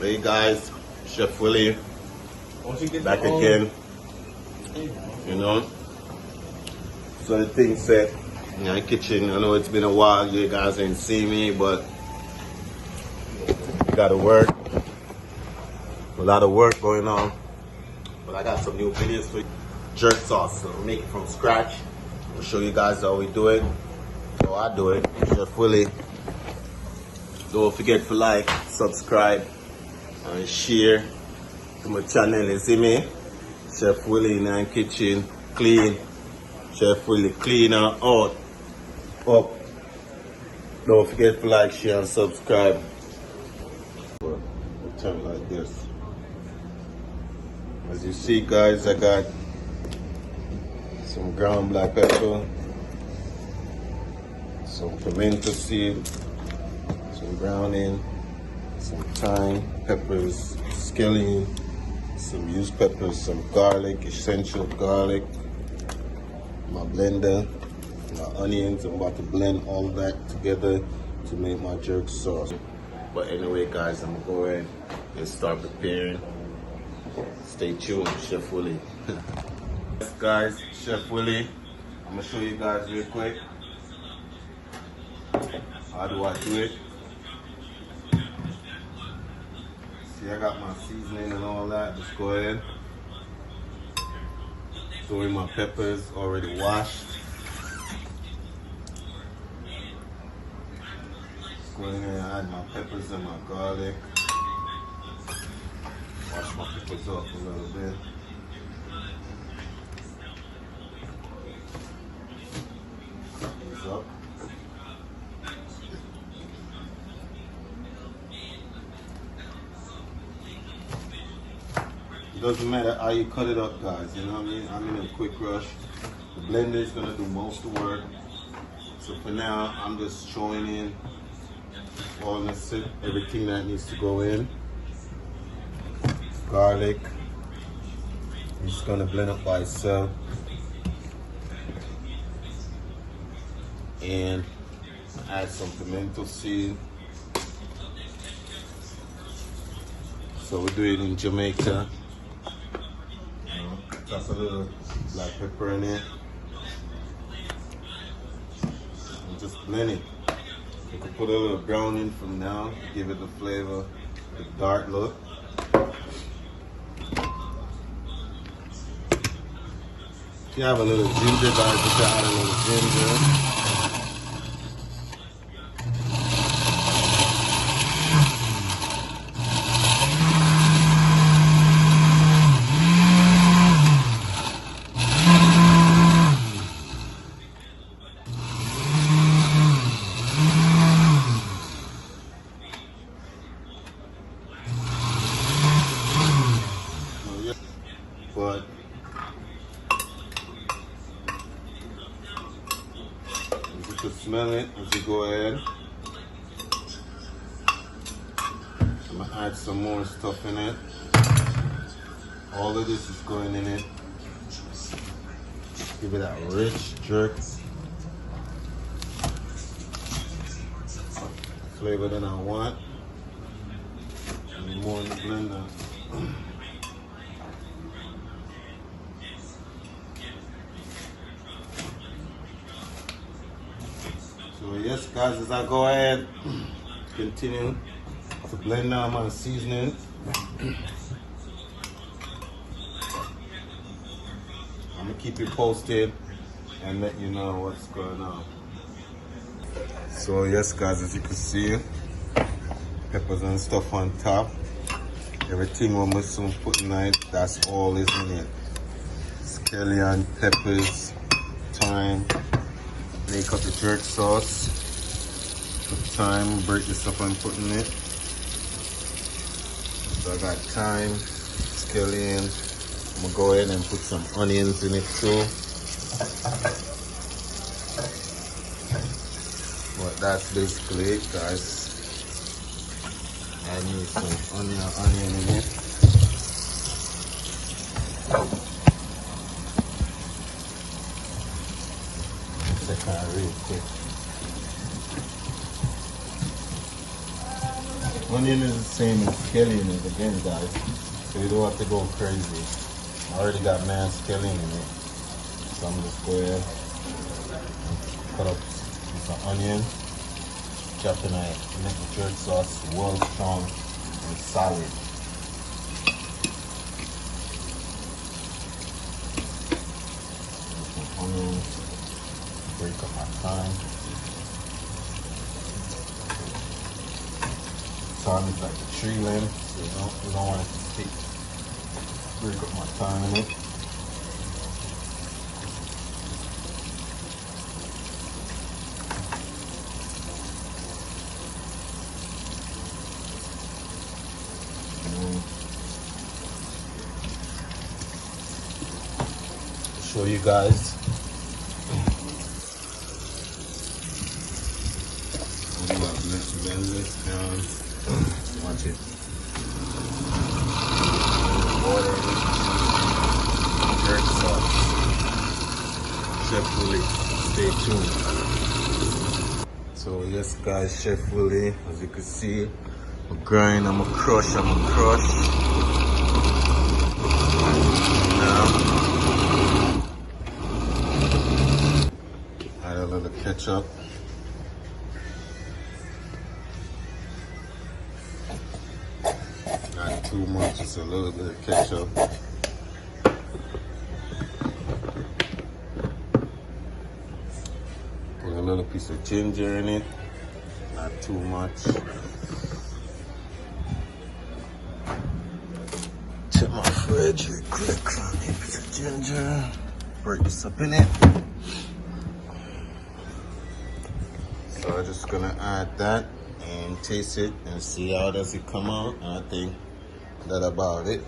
Hey guys, Chef Willie back again. You know, so the thing set in the kitchen. I know it's been a while, you guys ain't seen me, but gotta work. A lot of work going on. But I got some new videos for you. Jerk sauce, so we make it from scratch. I'll show you guys how we do it. So I do it, Chef Willie. Don't forget to like, subscribe, and share to my channel. You see me? Chef Willie in the kitchen, clean. Chef Willie clean and out. Up. Don't forget to like, share, and subscribe. We'll turn it like this. As you see, guys, I got some ground black pepper, some pimento seed, some browning, some thyme, peppers, scallion, some used peppers, some garlic, essential garlic, my blender, my onions. I'm about to blend all that together to make my jerk sauce. But anyway, guys, I'm gonna go ahead and start preparing. Stay tuned, Chef Willie. Yes, guys, Chef Willie. I'm gonna show you guys real quick. How do I do it? See, I got my seasoning and all that. Just go ahead. Throw in my peppers already washed. Go in there and add my peppers and my garlic. Wash my peppers up a little bit. Cut these up. It doesn't matter how you cut it up, guys. You know what I mean? I'm in a quick rush. The blender is gonna do most of the work. So for now, I'm just throwing in all this, everything that needs to go in. Garlic. I'm just gonna blend up by itself. And add some pimento seed. So we do it in Jamaica. That's a little black pepper in it. And just blend it. You can put a little brown in from now to give it the flavor, the dark look. If you have a little ginger, guys, you can add a little ginger. But you can smell it as you go ahead. I'm gonna add some more stuff in it. All of this is going in it. Give it that rich jerk flavor that I want. And more in the blender. So yes, guys, as I go ahead, continue to blend down my seasoning. I'm gonna keep you posted and let you know what's going on. So yes, guys, as you can see, peppers and stuff on top. Everything we're missing putting in it, that's all is in it. Scallion, peppers, thyme. Make up the jerk sauce. Put thyme, break this up and put in it. So I got thyme, scallion. I'm gonna go ahead and put some onions in it too. But that's basically it, guys. I need some onion in it. Check that real quick. Onion is the same as scallions again, guys. So you don't have to go crazy. I already got man scallion in it. So I'm just go ahead and cut up some onion. Chop and I make the jerk sauce well strong and solid. Some onions, break up my thyme. Thyme is like a tree limb, so you don't want it to stick. Break up my thyme in it. Show you guys. Watch it. Water, jerksauce. Chef Willie. Stay tuned. So yes, guys, Chef Willie. As you can see, I'm grind. I'm a crush. Add a little ketchup. Not too much, just a little bit of ketchup. Put a little piece of ginger in it, not too much. Check my fridge real quick. A piece of ginger. Break this up in it. So I'm just gonna add that and taste it and see how does it come out. And I think that's about it.